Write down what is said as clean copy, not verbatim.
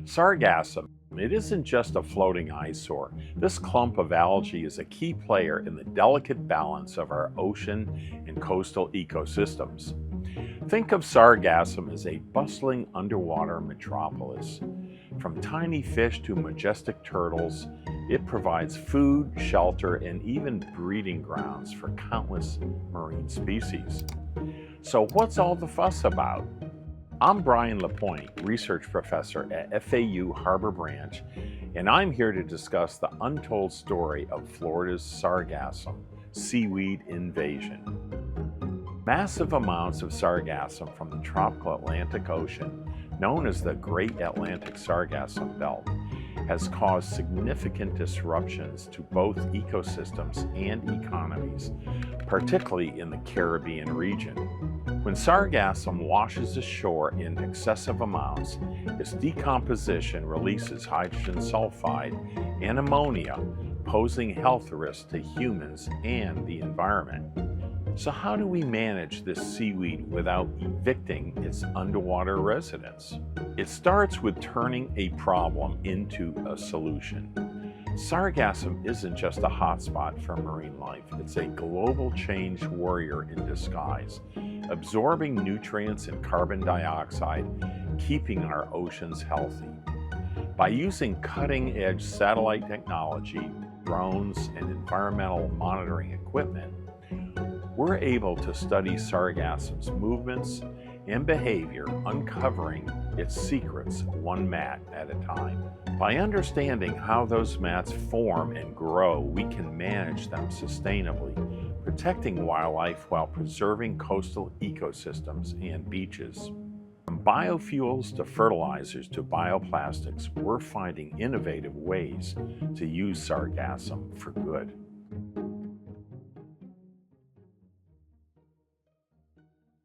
Sargassum. It isn't just a floating eyesore. This clump of algae is a key player in the delicate balance of our ocean and coastal ecosystems. Think of sargassum as a bustling underwater metropolis. From tiny fish to majestic turtles, it provides food, shelter, and even breeding grounds for countless marine species. So what's all the fuss about? I'm Brian LaPointe, research professor at FAU Harbor Branch, and I'm here to discuss the untold story of Florida's sargassum seaweed invasion. Massive amounts of sargassum from the tropical Atlantic Ocean, known as the Great Atlantic Sargassum Belt, has caused significant disruptions to both ecosystems and economies, particularly in the Caribbean region. When sargassum washes ashore in excessive amounts, its decomposition releases hydrogen sulfide and ammonia, posing health risks to humans and the environment. So how do we manage this seaweed without evicting its underwater residents? It starts with turning a problem into a solution. Sargassum isn't just a hotspot for marine life, it's a global change warrior in disguise, absorbing nutrients and carbon dioxide, keeping our oceans healthy. By using cutting-edge satellite technology, drones, and environmental monitoring equipment, we're able to study sargassum's movements and behavior, uncovering its secrets one mat at a time. By understanding how those mats form and grow, we can manage them sustainably, protecting wildlife while preserving coastal ecosystems and beaches. From biofuels to fertilizers to bioplastics, we're finding innovative ways to use sargassum for good.